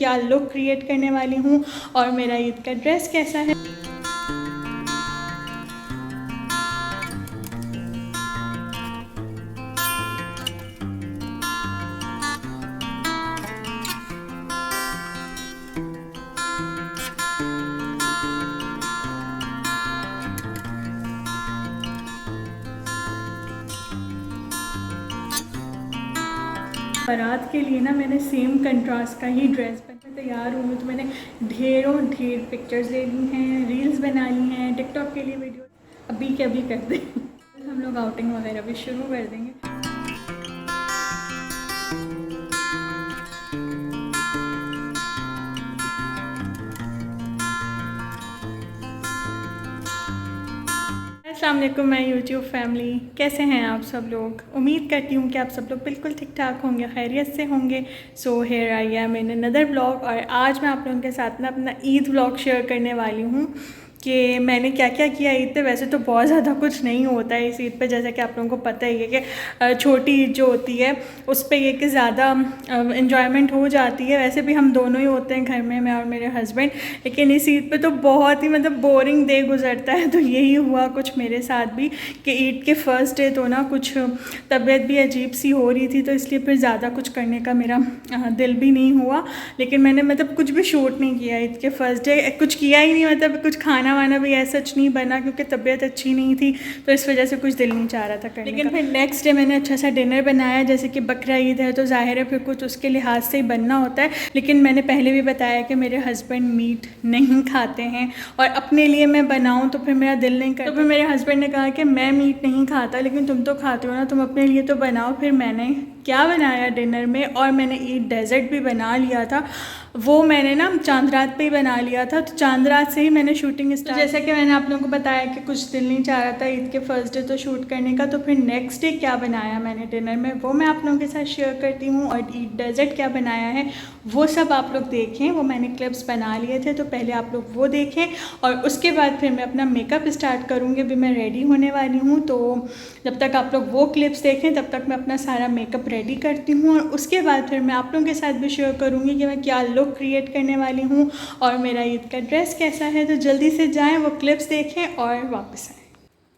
क्या look create करने वाली हूँ और मेरा ईद का ड्रेस कैसा है। बारात के लिए ना मैंने सेम कंट्रास्ट का ही ड्रेस पहन तैयार हूँ, तो मैंने ढेर पिक्चर्स ले ली हैं, रील्स बना ली हैं, टिकटॉक के लिए वीडियो अभी के अभी कर दें। हम लोग आउटिंग वगैरह भी शुरू कर देंगे। अस्सलाम वालेकुम माय यूट्यूब फैमिली, कैसे हैं आप सब लोग। उम्मीद करती हूँ कि आप सब लोग बिल्कुल ठीक ठाक होंगे, खैरियत से होंगे। So here I am in another blog और आज मैं आप लोगों के साथ ना अपना ईद ब्लॉग शेयर करने वाली हूँ कि मैंने क्या क्या किया ईद पे। वैसे तो बहुत ज़्यादा कुछ नहीं होता है इस ईद पे, जैसा कि आप लोगों को पता ही है कि छोटी ईद जो होती है उस पे ये कि ज़्यादा इन्जॉयमेंट हो जाती है। वैसे भी हम दोनों ही होते हैं घर में, मैं और मेरे हस्बैंड, लेकिन इस ईद पे तो बहुत ही बोरिंग डे गुजरता है। तो यही हुआ कुछ मेरे साथ भी कि ईद के फर्स्ट डे तो ना कुछ तबीयत भी अजीब सी हो रही थी, तो इसलिए फिर ज़्यादा कुछ करने का मेरा दिल भी नहीं हुआ। लेकिन मैंने कुछ भी शूट नहीं किया ईद के फर्स्ट डे, कुछ किया ही नहीं। कुछ खाना वाना भी ऐसा सच नहीं बना क्योंकि तबीयत अच्छी नहीं थी, तो इस वजह से कुछ दिल नहीं चाह रहा था करने लेकिन का। फिर नेक्स्ट डे मैंने अच्छा सा डिनर बनाया, जैसे कि बकरा ईद है तो जाहिर है फिर कुछ उसके लिहाज से ही बनना होता है। लेकिन मैंने पहले भी बताया कि मेरे हस्बैंड मीट नहीं खाते हैं और अपने लिए मैं बनाऊँ तो फिर मेरा दिल नहीं करता। तो फिर मेरे हस्बैंड ने कहा कि मैं मीट नहीं खाता लेकिन तुम तो खाते हो ना, तुम अपने लिए तो बनाओ। फिर मैंने क्या बनाया डिनर में, और मैंने ईद डेजर्ट भी बना लिया था। वो मैंने ना चांद रात पे ही बना लिया था, तो चांद रात से ही मैंने शूटिंग स्टार्ट। तो जैसा कि मैंने आप लोगों को बताया कि कुछ दिल नहीं चाह रहा था ईद के फर्स्ट डे तो शूट करने का, तो फिर नेक्स्ट डे क्या बनाया मैंने डिनर में वो मैं आप लोगों के साथ शेयर करती हूँ। और ईद डेजर्ट क्या बनाया है वो सब आप लोग देखें, वो मैंने क्लिप्स बना लिए थे, तो पहले आप लोग वो देखें और उसके बाद फिर मैं अपना मेकअप स्टार्ट करूँगी। अभी मैं रेडी होने वाली हूँ, तो जब तक आप लोग वो क्लिप्स देखें तब तक मैं अपना सारा मेकअप रेडी करती हूँ और उसके बाद फिर मैं आप लोगों के साथ भी शेयर करूँगी कि मैं क्या लुक क्रिएट करने वाली हूँ और मेरा ईद का ड्रेस कैसा है। तो जल्दी से जाएं, वो क्लिप्स देखें और वापस आएँ।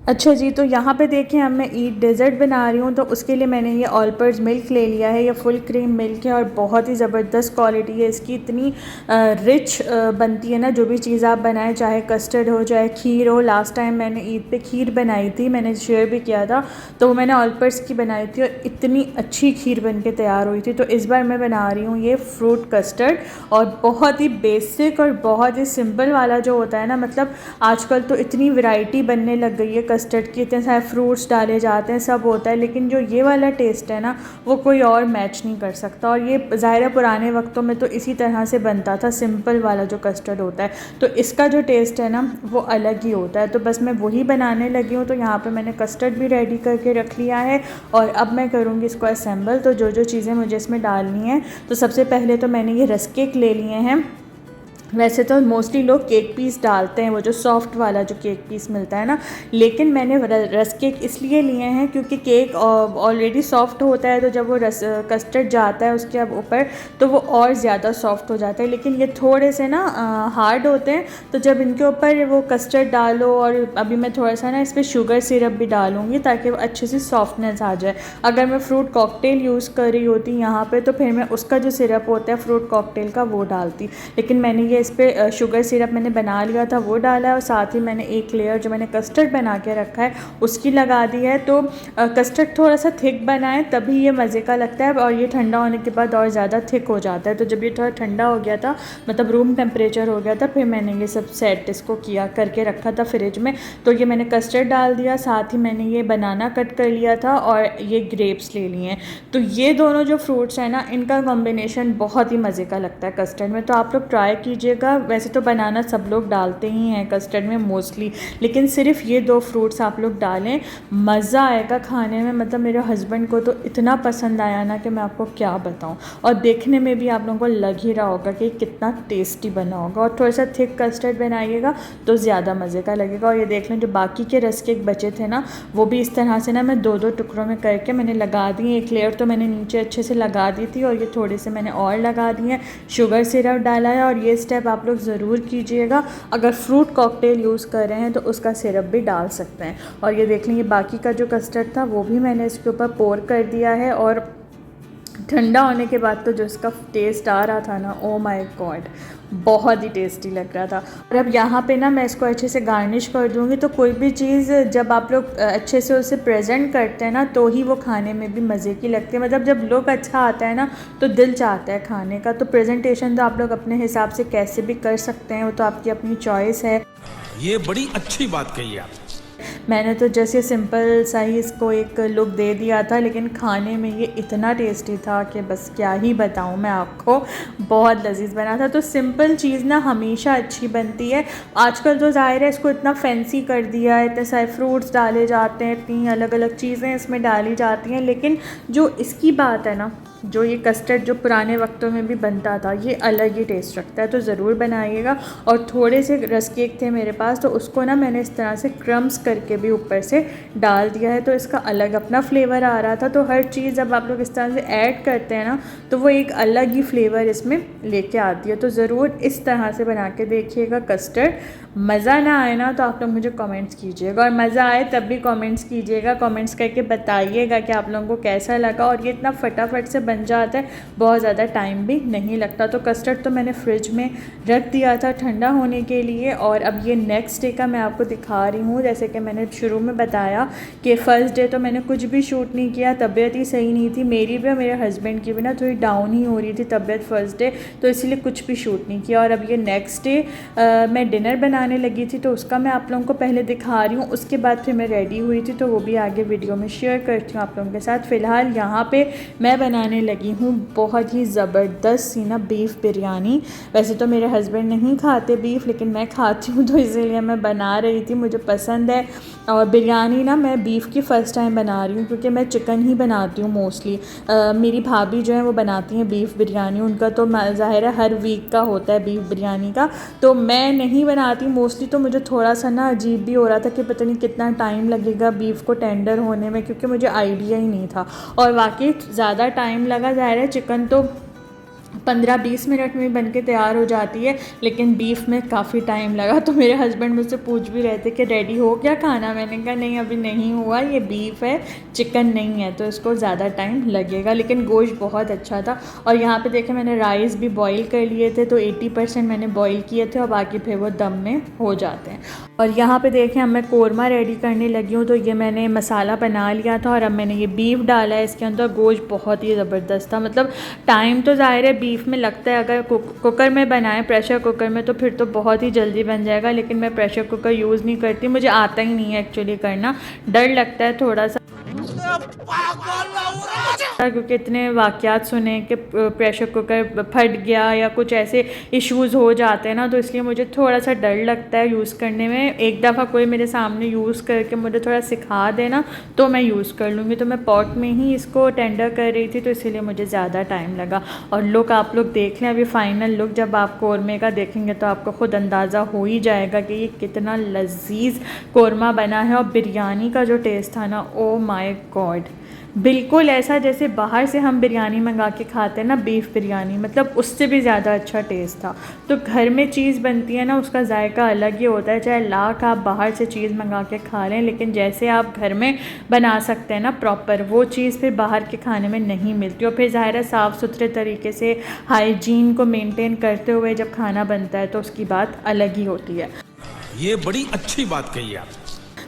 अच्छा जी, तो यहाँ पे देखें अब मैं ईद डेज़र्ट बना रही हूँ, तो उसके लिए मैंने ये ऑलपर्स मिल्क ले लिया है। ये फुल क्रीम मिल्क है और बहुत ही ज़बरदस्त क्वालिटी है इसकी, इतनी रिच बनती है ना जो भी चीज़ आप बनाएं, चाहे कस्टर्ड हो चाहे खीर हो। लास्ट टाइम मैंने ईद पे खीर बनाई थी, मैंने शेयर भी किया था, तो वो मैंने ऑलपर्स की बनाई थी और इतनी अच्छी खीर बन के तैयार हुई थी। तो इस बार मैं बना रही हूँ ये फ्रूट कस्टर्ड, और बहुत ही बेसिक और बहुत ही सिंपल वाला जो होता है ना, आजकल तो इतनी वैरायटी बनने लग गई है कस्टर्ड की, इतने सारे फ्रूट्स डाले जाते हैं, सब होता है, लेकिन जो ये वाला टेस्ट है ना वो कोई और मैच नहीं कर सकता। और ये ज़ाहिर पुराने वक्तों में तो इसी तरह से बनता था, सिंपल वाला जो कस्टर्ड होता है, तो इसका जो टेस्ट है ना वो अलग ही होता है। तो बस मैं वही बनाने लगी हूँ। तो यहाँ पे मैंने कस्टर्ड भी रेडी करके रख लिया है और अब मैं करूँगी इसको असेंबल। तो जो जो चीज़ें मुझे इसमें डालनी है, तो सबसे पहले तो मैंने ये रस्क केक ले लिए हैं। वैसे तो मोस्टली लोग केक पीस डालते हैं, वो जो सॉफ्ट वाला जो केक पीस मिलता है ना, लेकिन मैंने रस्क केक इसलिए लिए हैं क्योंकि केक ऑलरेडी सॉफ्ट होता है, तो जब वो कस्टर्ड जाता है उसके ऊपर तो वो और ज़्यादा सॉफ्ट हो जाता है। लेकिन ये थोड़े से ना हार्ड होते हैं, तो जब इनके ऊपर वो कस्टर्ड डालो, और अभी मैं थोड़ा सा ना इस पर शुगर सिरप भी डालूँगी ताकि वो अच्छे से सॉफ्टनेस आ जाए। अगर मैं फ्रूट कॉकटेल यूज़ कर रही होती यहाँ पर तो फिर मैं उसका जो सिरप होता है फ्रूट कॉकटेल का वो डालती, लेकिन मैंने ये इस पर शुगर सिरप मैंने बना लिया था वो डाला है, और साथ ही मैंने एक लेयर जो मैंने कस्टर्ड बना के रखा है उसकी लगा दी है। तो कस्टर्ड थोड़ा सा थिक बनाए तभी ये मज़े का लगता है, और ये ठंडा होने के बाद और ज़्यादा थिक हो जाता है। तो जब ये थोड़ा ठंडा हो गया था, रूम टेम्परेचर हो गया था, फिर मैंने ये सब सेट इसको किया करके रखा था फ्रिज में। तो ये मैंने कस्टर्ड डाल दिया, साथ ही मैंने ये बनाना कट कर लिया था और ये ग्रेप्स ले लिए हैं। तो ये दोनों जो फ्रूट्स हैं ना, इनका कॉम्बिनेशन बहुत ही मज़े का लगता है कस्टर्ड में, तो आप लोग ट्राई कीजिए। कीजिएगा। वैसे तो बनाना सब लोग डालते ही हैं कस्टर्ड में मोस्टली, लेकिन सिर्फ ये 2 फ्रूट्स आप लोग डालें, मज़ा आएगा खाने में। मतलब मेरे हस्बैंड को तो इतना पसंद आया ना कि मैं आपको क्या बताऊँ। और देखने में भी आप लोगों को लग ही रहा होगा कि कितना टेस्टी बना होगा। और थोड़ा सा थिक कस्टर्ड बनाइएगा तो ज़्यादा मज़े का लगेगा। और ये देख लें जो बाकी के रस केक बचे थे ना, वो भी इस तरह से ना मैं 2-2 टुकड़ों में करके मैंने लगा दिए। एक लेयर तो मैंने नीचे अच्छे से लगा दी थी और ये थोड़े से मैंने और लगा दिए हैं। शुगर सिरप डाला है और ये स्टेप आप लोग ज़रूर कीजिएगा। अगर फ्रूट कॉकटेल यूज़ कर रहे हैं तो उसका सिरप भी डाल सकते हैं। और ये देख लेंगे बाकी का जो कस्टर्ड था वो भी मैंने इसके ऊपर पोर कर दिया है। और ठंडा होने के बाद तो जो इसका टेस्ट आ रहा था ना, ओ माय गॉड, बहुत ही टेस्टी लग रहा था। और अब यहाँ पे ना मैं इसको अच्छे से गार्निश कर दूँगी। तो कोई भी चीज़ जब आप लोग अच्छे से उसे प्रेजेंट करते हैं ना तो ही वो खाने में भी मज़े की लगती है। मतलब जब लुक अच्छा आता है ना तो दिल चाहता है खाने का। तो प्रेजेंटेशन तो आप लोग अपने हिसाब से कैसे भी कर सकते हैं, वो तो आपकी अपनी चॉइस है। ये बड़ी अच्छी बात कही आप। मैंने तो जैसे सिंपल सा ही इसको एक लुक दे दिया था, लेकिन खाने में ये इतना टेस्टी था कि बस क्या ही बताऊँ मैं आपको। बहुत लजीज बना था। तो सिंपल चीज़ ना हमेशा अच्छी बनती है। आजकल तो ज़ाहिर है इसको इतना फैंसी कर दिया है, इतने सारे फ्रूट्स डाले जाते हैं, इतनी अलग अलग चीज़ें इसमें डाली जाती हैं, लेकिन जो इसकी बात है ना, जो ये कस्टर्ड जो पुराने वक्तों में भी बनता था, ये अलग ही टेस्ट रखता है। तो ज़रूर बनाइएगा। और थोड़े से रस केक थे मेरे पास, तो उसको ना मैंने इस तरह से क्रम्स करके भी ऊपर से डाल दिया है, तो इसका अलग अपना फ्लेवर आ रहा था। तो हर चीज़ जब आप लोग इस तरह से ऐड करते हैं ना तो वो एक अलग ही फ्लेवर इसमें लेके आती है। तो ज़रूर इस तरह से बना के देखिएगा कस्टर्ड। मज़ा ना आए ना तो आप लोग मुझे कमेंट्स कीजिएगा, और मज़ा आए तब भी कमेंट्स कीजिएगा। कमेंट्स करके बताइएगा कि आप लोगों को कैसा लगा। और ये इतना फटाफट से बन जाता है, बहुत ज़्यादा टाइम भी नहीं लगता। तो कस्टर्ड तो मैंने फ्रिज में रख दिया था ठंडा होने के लिए। और अब ये नेक्स्ट डे का मैं आपको दिखा रही हूँ। जैसे कि मैंने शुरू में बताया कि फ़र्स्ट डे तो मैंने कुछ भी शूट नहीं किया, तबीयत ही सही नहीं थी मेरी भी और मेरे हस्बैंड की भी ना थोड़ी डाउन ही हो रही थी तबीयत फ़र्स्ट डे, तो इसलिए कुछ भी शूट नहीं किया। और अब ये नेक्स्ट डे मैं डिनर बनाने लगी थी, तो उसका मैं आप लोगों को पहले दिखा रही हूँ। उसके बाद फिर मैं रेडी हुई थी, तो वो भी आगे वीडियो में शेयर करती हूँ आप लोगों के साथ। फ़िलहाल यहाँ पे मैं बनाने लगी हूँ बहुत ही ज़बरदस्त सी ना बीफ बिरयानी। वैसे तो मेरे हस्बैंड नहीं खाते बीफ, लेकिन मैं खाती हूँ, तो इसीलिए मैं बना रही थी, मुझे पसंद है। और बिरयानी ना मैं बीफ की फ़र्स्ट टाइम बना रही हूँ, क्योंकि मैं चिकन ही बनाती हूँ मोस्टली। मेरी भाभी जो है वो बनाती हैं बीफ बिरयानी, उनका तो ज़ाहिर है हर वीक का होता है बीफ बिरयानी का, तो मैं नहीं बनाती मोस्टली। तो मुझे थोड़ा सा ना अजीब भी हो रहा था कि पता नहीं कितना टाइम लगेगा बीफ को टेंडर होने में, क्योंकि मुझे आइडिया ही नहीं था। और वाकई ज़्यादा टाइम लगा। ज़ाहिर है चिकन तो 15-20 मिनट में बन के तैयार हो जाती है, लेकिन बीफ में काफ़ी टाइम लगा। तो मेरे हस्बैंड मुझसे पूछ भी रहे थे कि रेडी हो गया खाना। मैंने कहा नहीं अभी नहीं हुआ, ये बीफ है चिकन नहीं है, तो इसको ज़्यादा टाइम लगेगा। लेकिन गोश्त बहुत अच्छा था। और यहाँ पे देखें मैंने राइस भी बॉईल कर लिए थे, तो 80% मैंने बॉईल किए थे और बाकी फिर वो दम में हो जाते हैं। और यहाँ पे देखें अब मैं कोरमा रेडी करने लगी हूँ। तो ये मैंने मसाला बना लिया था और अब मैंने ये बीफ डाला है इसके अंदर। गोश्त बहुत ही ज़बरदस्त था। मतलब टाइम तो ज़ाहिर है बीफ में लगता है, अगर कुकर में बनाएं प्रेशर कुकर में तो फिर तो बहुत ही जल्दी बन जाएगा, लेकिन मैं प्रेशर कुकर यूज़ नहीं करती, मुझे आता ही नहीं है एक्चुअली करना, डर लगता है थोड़ा सा, क्योंकि इतने वाक़यात सुने कि प्रेशर कुकर फट गया या कुछ ऐसे इश्यूज़ हो जाते हैं ना, तो इसलिए मुझे थोड़ा सा डर लगता है यूज़ करने में। एक दफ़ा कोई मेरे सामने यूज़ करके मुझे थोड़ा सिखा देना तो मैं यूज़ कर लूँगी। तो मैं पॉट में ही इसको टेंडर कर रही थी, तो इसीलिए मुझे ज़्यादा टाइम लगा। और लुक आप लोग देख लें, अभी फ़ाइनल लुक जब आप कौरमे का देखेंगे तो आपको ख़ुद अंदाज़ा हो ही जाएगा कि ये कितना लजीज़ कौरमा बना है। और बिरयानी का जो टेस्ट था ना, ओ माय गॉड, बिल्कुल ऐसा जैसे बाहर से हम बिरयानी मंगा के खाते हैं ना बीफ बिरयानी, मतलब उससे भी ज़्यादा अच्छा टेस्ट था। तो घर में चीज़ बनती है ना उसका जायका अलग ही होता है, चाहे लाख आप बाहर से चीज़ मंगा के खा लें, लेकिन जैसे आप घर में बना सकते हैं ना प्रॉपर, वो चीज़ फिर बाहर के खाने में नहीं मिलती। और फिर ज़ाहिर है साफ़ सुथरे तरीके से हाइजीन को मेनटेन करते हुए जब खाना बनता है तो उसकी बात अलग ही होती है। ये बड़ी अच्छी बात कही आप।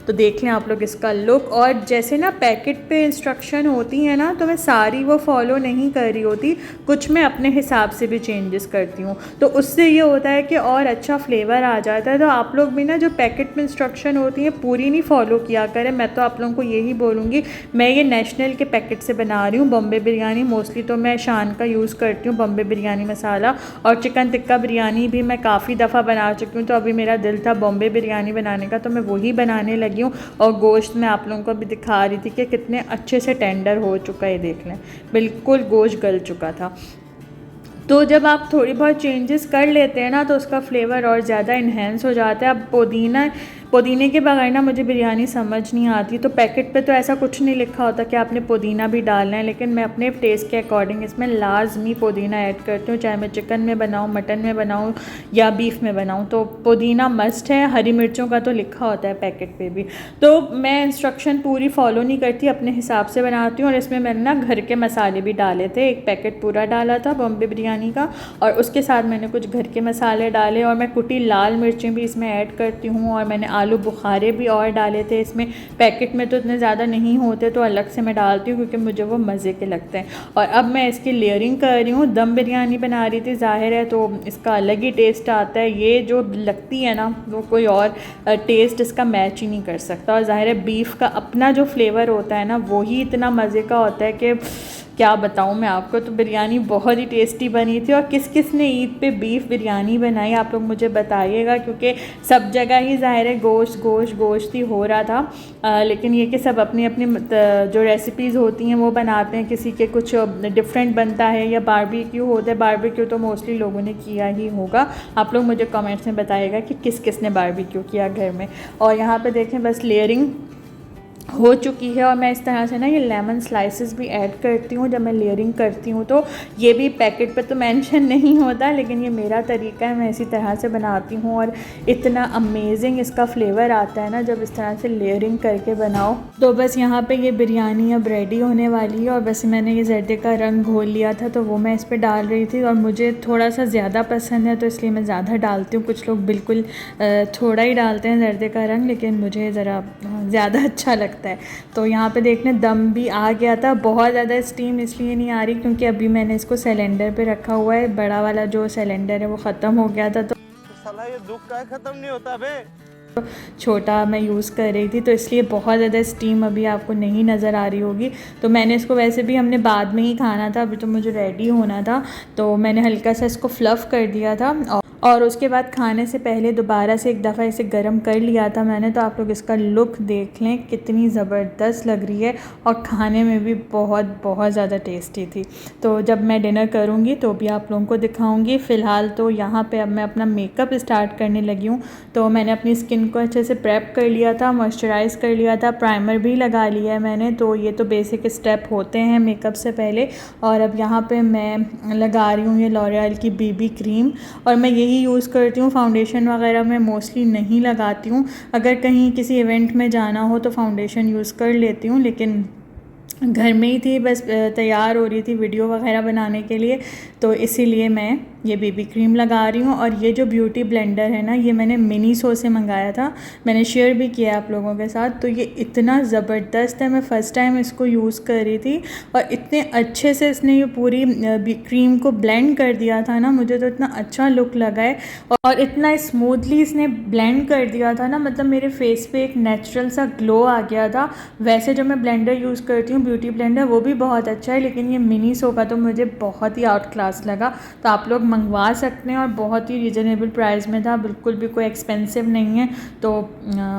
तो देख लें आप लोग इसका लुक। और जैसे ना पैकेट पे इंस्ट्रक्शन होती है ना, तो मैं सारी वो फॉलो नहीं कर रही होती, कुछ मैं अपने हिसाब से भी चेंजेस करती हूँ, तो उससे ये होता है कि और अच्छा फ्लेवर आ जाता है। तो आप लोग भी ना जो पैकेट में इंस्ट्रक्शन होती है पूरी नहीं फॉलो किया करें। मैं तो आप लोगों को यही बोलूँगी। मैं ये नेशनल के पैकेट से बना रही हूँ बॉम्बे बिरयानी। मोस्टली तो मैं शान का यूज़ करती हूँ, बॉम्बे बिरयानी मसाला। और चिकन टिक्का बिरयानी भी मैं काफ़ी दफ़ा बना चुकी हूँ, तो अभी मेरा दिल था बॉम्बे बिरयानी बनाने का, तो मैं वही बनाने लगी हूँ। और गोश्त मैं आप लोगों को भी दिखा रही थी कि कितने अच्छे से टेंडर हो चुका है, देख लें बिल्कुल गोश्त गल चुका था। तो जब आप थोड़ी बहुत चेंजेस कर लेते हैं ना, तो उसका फ्लेवर और ज़्यादा इन्हेंस हो जाता है। अब पुदीने के बगैर ना मुझे बिरयानी समझ नहीं आती। तो पैकेट पे तो ऐसा कुछ नहीं लिखा होता कि आपने पुदीना भी डालना है, लेकिन मैं अपने टेस्ट के अकॉर्डिंग इसमें लाजमी पुदीना ऐड करती हूँ, चाहे मैं चिकन में बनाऊँ, मटन में बनाऊँ या बीफ में बनाऊँ, तो पुदीना मस्ट है। हरी मिर्चों का तो लिखा होता है पैकेट पे भी। तो मैं इंस्ट्रक्शन पूरी फॉलो नहीं करती, अपने हिसाब से बनाती हूँ। और इसमें मैंने ना घर के मसाले भी डाले थे, एक पैकेट पूरा डाला था बॉम्बे बिरयानी का, और उसके साथ मैंने कुछ घर के मसाले डाले, और मैं कुटी लाल मिर्चें भी इसमें ऐड करती हूँ। और मैंने आलू बुखारे भी और डाले थे इसमें। पैकेट में तो इतने ज़्यादा नहीं होते, तो अलग से मैं डालती हूँ क्योंकि मुझे वो मज़े के लगते हैं। और अब मैं इसकी लेयरिंग कर रही हूँ। दम बिरयानी बना रही थी, ज़ाहिर है, तो इसका अलग ही टेस्ट आता है। ये जो लगती है ना, वो कोई और टेस्ट इसका मैच ही नहीं कर सकता। और ज़ाहिर है बीफ का अपना जो फ्लेवर होता है ना, वो ही इतना मज़े का होता है कि क्या बताऊँ मैं आपको। तो बिरयानी बहुत ही टेस्टी बनी थी। और किस किस ने ईद पे बीफ बिरयानी बनाई, आप लोग मुझे बताइएगा, क्योंकि सब जगह ही ज़ाहिर है गोश्त गोश्त गोश्त ही हो रहा था। लेकिन ये कि सब अपनी अपनी जो रेसिपीज़ होती हैं वो बनाते हैं, किसी के कुछ डिफरेंट बनता है, या बारबेक्यू होता है। बारबेक्यू तो मोस्टली लोगों ने किया ही होगा। आप लोग मुझे कमेंट्स में बताइएगा कि किस किस ने बारबेक्यू किया घर में। और यहाँ पे देखें बस लेयरिंग हो चुकी है। और मैं इस तरह से ना ये लेमन स्लाइसेस भी ऐड करती हूँ जब मैं लेयरिंग करती हूँ। तो ये भी पैकेट पे तो मेंशन नहीं होता, लेकिन ये मेरा तरीका है, मैं इसी तरह से बनाती हूँ। और इतना अमेजिंग इसका फ्लेवर आता है ना जब इस तरह से लेयरिंग करके बनाओ। तो बस यहाँ पे ये बिरयानी अब रेडी होने वाली है। और बस मैंने ये जर्दे का रंग घोल लिया था, तो वो मैं इस पर डाल रही थी। और मुझे थोड़ा सा ज़्यादा पसंद है, तो इसलिए मैं ज़्यादा डालती हूँ। कुछ लोग बिल्कुल थोड़ा ही डालते हैं जर्दे का रंग, लेकिन मुझे ज़रा ज़्यादा अच्छा लगता है। तो यहाँ पे देखने दम भी आ गया था। बहुत ज़्यादा स्टीम इसलिए नहीं आ रही क्योंकि अभी मैंने इसको सिलेंडर पे रखा हुआ है। बड़ा वाला जो सिलेंडर है वो ख़त्म हो गया था, तो साला ये दुख का ख़त्म नहीं होता बे। छोटा मैं यूज़ कर रही थी, तो इसलिए बहुत ज़्यादा स्टीम अभी आपको नहीं नज़र आ रही होगी। तो मैंने इसको, वैसे भी हमने बाद में ही खाना था, अभी तो मुझे रेडी होना था, तो मैंने हल्का सा इसको फ्लफ़ कर दिया था। और उसके बाद खाने से पहले दोबारा से एक दफ़ा इसे गर्म कर लिया था मैंने। तो आप लोग इसका लुक देख लें, कितनी ज़बरदस्त लग रही है, और खाने में भी बहुत बहुत ज़्यादा टेस्टी थी। तो जब मैं डिनर करूँगी तो भी आप लोगों को दिखाऊँगी। फ़िलहाल तो यहाँ पे अब मैं अपना मेकअप स्टार्ट करने लगी हूँ। तो मैंने अपनी स्किन को अच्छे से प्रेप कर लिया था, मॉइस्चराइज़ कर लिया था, प्राइमर भी लगा लिया है मैंने। तो ये तो बेसिक स्टेप होते हैं मेकअप से पहले। और अब यहाँ पे मैं लगा रही हूँ ये लॉरियल की बीबी क्रीम, और मैं यही यूज़ करती हूँ। फाउंडेशन वगैरह मैं मोस्टली नहीं लगाती हूँ। अगर कहीं किसी इवेंट में जाना हो तो फाउंडेशन यूज़ कर लेती हूँ, लेकिन घर में ही थी, बस तैयार हो रही थी वीडियो वगैरह बनाने के लिए, तो इसीलिए मैं ये बेबी क्रीम लगा रही हूँ। और ये जो ब्यूटी ब्लेंडर है ना, ये मैंने मिनीसो से मंगाया था, मैंने शेयर भी किया आप लोगों के साथ। तो ये इतना ज़बरदस्त है, मैं फ़र्स्ट टाइम इसको यूज़ कर रही थी, और इतने अच्छे से इसने ये पूरी क्रीम को ब्लेंड कर दिया था ना, मुझे तो इतना अच्छा लुक लगा है। और इतना स्मूथली इसने ब्लेंड कर दिया था ना, मतलब मेरे फेस पे एक नेचुरल सा ग्लो आ गया था। वैसे जो मैं ब्लेंडर यूज़ करती हूँ ब्यूटी ब्लेंडर, वो भी बहुत अच्छा है, लेकिन ये मिनीसो का तो मुझे बहुत ही आउट क्लास लगा। तो आप लोग मंगवा सकते हैं, और बहुत ही रीज़नेबल प्राइस में था, बिल्कुल भी कोई एक्सपेंसिव नहीं है। तो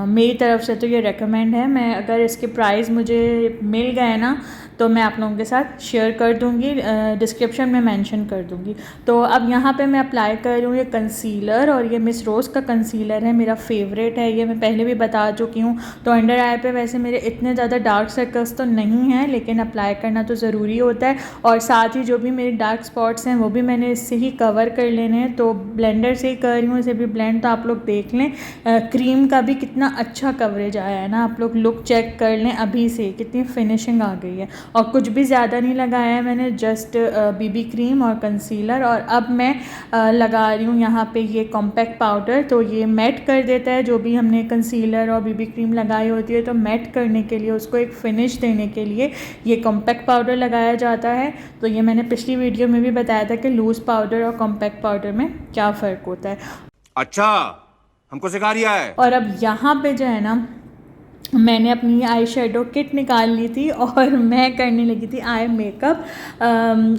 मेरी तरफ से तो ये रेकमेंड है। मैं अगर इसके प्राइस मुझे मिल गए ना, तो मैं आप लोगों के साथ शेयर कर दूँगी, डिस्क्रिप्शन में मेंशन कर दूँगी। तो अब यहाँ पे मैं अप्लाई कर रही हूँ ये कंसीलर, और ये मिस रोज़ का कंसीलर है, मेरा फेवरेट है ये, मैं पहले भी बता चुकी हूँ। तो अंडर आई पे वैसे मेरे इतने ज़्यादा डार्क सर्कल्स तो नहीं हैं, लेकिन अप्लाई करना तो ज़रूरी होता है। और साथ ही जो भी मेरे डार्क स्पॉट्स हैं वो भी मैंने इससे ही कवर कर लेने हैं, तो ब्लेंडर से ही कर रही हूँ इसे भी ब्लेंड। तो आप लोग देख लें क्रीम का भी कितना अच्छा कवरेज आया है ना, आप लोग लुक चेक कर लें अभी से, कितनी फिनिशिंग आ गई है। और कुछ भी ज़्यादा नहीं लगाया है मैंने, जस्ट बीबी क्रीम और कंसीलर। और अब मैं लगा रही हूँ यहाँ पे ये कॉम्पैक्ट पाउडर। तो ये मैट कर देता है जो भी हमने कंसीलर और बीबी क्रीम लगाई होती है, तो मैट करने के लिए, उसको एक फिनिश देने के लिए ये कॉम्पैक्ट पाउडर लगाया जाता है। तो ये मैंने पिछली वीडियो में भी बताया था कि लूज़ पाउडर और कॉम्पैक्ट पाउडर में क्या फ़र्क होता है। अच्छा, हमको सिखा रिया है। और अब यहाँ पे जो है ना, मैंने अपनी आई शेडो किट निकाल ली थी और मैं करने लगी थी आई मेकअप।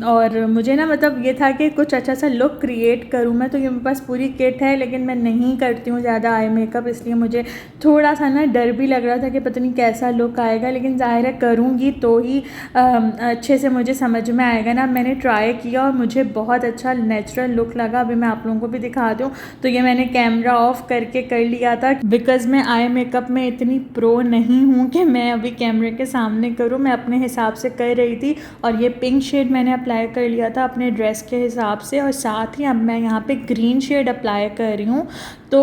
और मुझे ना मतलब ये था कि कुछ अच्छा सा लुक क्रिएट करूँ मैं, तो ये मेरे पास पूरी किट है, लेकिन मैं नहीं करती हूँ ज़्यादा आई मेकअप, इसलिए मुझे थोड़ा सा ना डर भी लग रहा था कि पता नहीं कैसा लुक आएगा। लेकिन ज़ाहिर है करूँगी तो ही अच्छे से मुझे समझ में आएगा ना। मैंने ट्राई किया और मुझे बहुत अच्छा नेचुरल लुक लगा। अभी मैं आप लोगों को भी दिखाती हूँ। तो ये मैंने कैमरा ऑफ करके कर लिया था, बिकॉज़ मैं आई मेकअप में इतनी प्रो नहीं हूँ कि मैं अभी कैमरे के सामने करूँ। मैं अपने हिसाब से कर रही थी और ये पिंक शेड मैंने अप्लाई कर लिया था अपने ड्रेस के हिसाब से। और साथ ही अब मैं यहाँ पे ग्रीन शेड अप्लाई कर रही हूँ। तो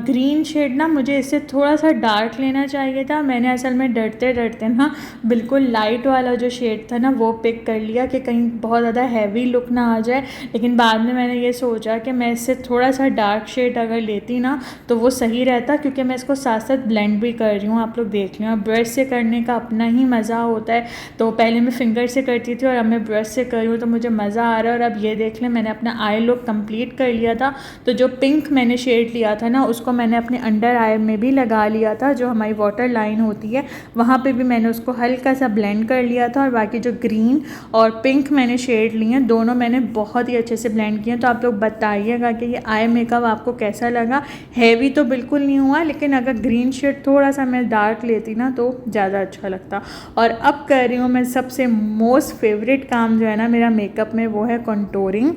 ग्रीन शेड ना मुझे इससे थोड़ा सा डार्क लेना चाहिए था। मैंने असल में डरते डरते ना बिल्कुल लाइट वाला जो शेड था ना वो पिक कर लिया कि कहीं बहुत ज़्यादा हैवी लुक ना आ जाए। लेकिन बाद में मैंने ये सोचा कि मैं इससे थोड़ा सा डार्क शेड अगर लेती ना तो वो सही रहता, क्योंकि मैं इसको साथ साथ ब्लेंड भी कर रही हूँ। आप लोग देख लें, ब्रश से करने का अपना ही मज़ा होता है। तो पहले मैं फिंगर से करती थी और अब मैं ब्रश से कर रही हूँ, तो मुझे मज़ा आ रहा है। और अब ये देख लें, मैंने अपना आई लुक कंप्लीट कर लिया था। तो जो पिंक मैंने शेड लिया था ना उसको मैंने अपने अंडर आई में भी लगा लिया था, जो हमारी वाटर लाइन होती है वहाँ पे भी मैंने उसको हल्का सा ब्लेंड कर लिया था। और बाकी जो ग्रीन और पिंक मैंने शेड लिए हैं, दोनों मैंने बहुत ही अच्छे से ब्लेंड किए हैं। तो आप लोग बताइएगा कि ये आई मेकअप आपको कैसा लगा। हैवी तो बिल्कुल नहीं हुआ, लेकिन अगर ग्रीन शेड थोड़ा सा मैं डार्क लेती ना तो ज़्यादा अच्छा लगता। और अब कर रही हूँ मैं सबसे मोस्ट फेवरेट काम जो है ना मेरा मेकअप में, वो है कंटूरिंग।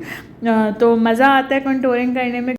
तो मज़ा आता है कंटूरिंग करने में,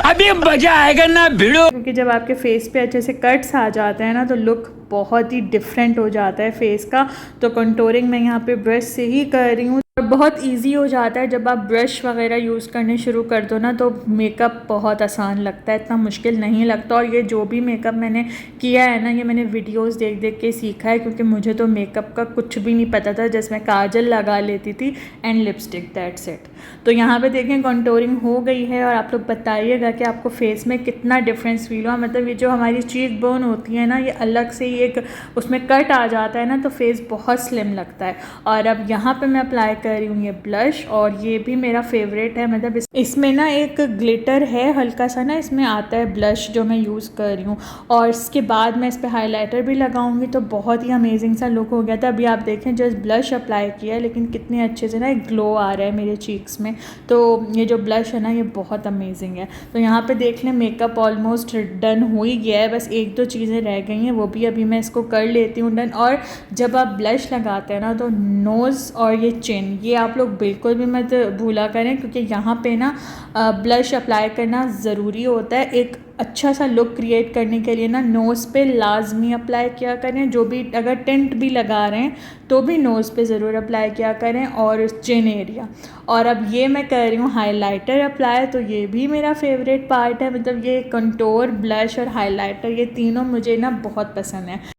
अभी मजा आएगा ना भिड़ो। क्योंकि जब आपके फेस पे अच्छे से कट्स आ जाते हैं ना तो लुक बहुत ही डिफरेंट हो जाता है फेस का। तो कंटूरिंग मैं यहाँ पे ब्रश से ही कर रही हूँ और बहुत इजी हो जाता है। जब आप ब्रश वगैरह यूज़ करने शुरू कर दो ना तो मेकअप बहुत आसान लगता है, इतना मुश्किल नहीं लगता। और ये जो भी मेकअप मैंने किया है ना, ये मैंने वीडियोस देख देख के सीखा है, क्योंकि मुझे तो मेकअप का कुछ भी नहीं पता था। जैसे मैं काजल लगा लेती थी एंड लिपस्टिक, दैट्स इट। तो यहाँ पे देखें कंटूरिंग हो गई है। और आप लोग बताइएगा कि आपको फेस में कितना डिफरेंस फील हुआ। मतलब ये जो हमारी चीक बोन होती है ना, ये अलग से ही एक उसमें कट आ जाता है ना, तो फेस बहुत स्लिम लगता है। और अब यहाँ पे मैं अप्लाई कर रही हूँ ये ब्लश, और ये भी मेरा फेवरेट है। मतलब इसमें ना एक ग्लिटर है हल्का सा ना, इसमें आता है ब्लश जो मैं यूज़ कर रही हूँ। और इसके बाद मैं इस पर हाईलाइटर भी लगाऊंगी, तो बहुत ही अमेजिंग सा लुक हो गया था। अभी आप देखें जस्ट ब्लश अप्लाई किया है, लेकिन कितने अच्छे से ना एक ग्लो आ रहा है मेरे चीक्स में। तो ये जो ब्लश है ना ये बहुत अमेजिंग है। तो यहाँ पे देख लें मेकअप ऑलमोस्ट डन हो ही गया है, बस एक दो चीज़ें रह गई हैं, वो भी अभी मैं इसको कर लेती हूँ डन। और जब आप ब्लश लगाते हैं ना तो नोज़ और ये चिन, ये आप लोग बिल्कुल भी मत भूला करें, क्योंकि यहाँ पे ना ब्लश अप्लाई करना ज़रूरी होता है। एक अच्छा सा लुक क्रिएट करने के लिए ना नोज़ पे लाजमी अप्लाई किया करें। जो भी अगर टिंट भी लगा रहे हैं तो भी नोज़ पे ज़रूर अप्लाई किया करें, और चिन एरिया। और अब ये मैं कर रही हूँ हाइलाइटर अप्लाई, तो ये भी मेरा फेवरेट पार्ट है। मतलब ये कंटूर, ब्लश और हाइलाइटर, ये तीनों मुझे ना बहुत पसंद है।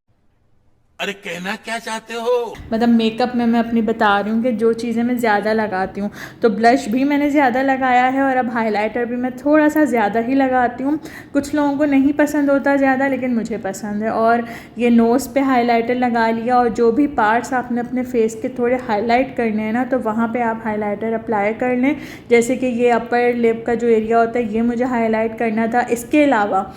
अरे कहना क्या चाहते हो? मतलब मेकअप में मैं अपनी बता रही हूँ कि जो चीज़ें मैं ज़्यादा लगाती हूँ, तो ब्लश भी मैंने ज़्यादा लगाया है, और अब हाइलाइटर भी मैं थोड़ा सा ज़्यादा ही लगाती हूँ। कुछ लोगों को नहीं पसंद होता ज़्यादा, लेकिन मुझे पसंद है। और ये नोज़ पे हाइलाइटर लगा लिया, और जो भी पार्ट्स आपने अपने फेस के थोड़े हाईलाइट करने हैं ना, तो वहाँ पर आप हाईलाइटर अप्लाई कर लें। जैसे कि ये अपर लिप का जो एरिया होता है ये मुझे हाईलाइट करना था। इसके अलावा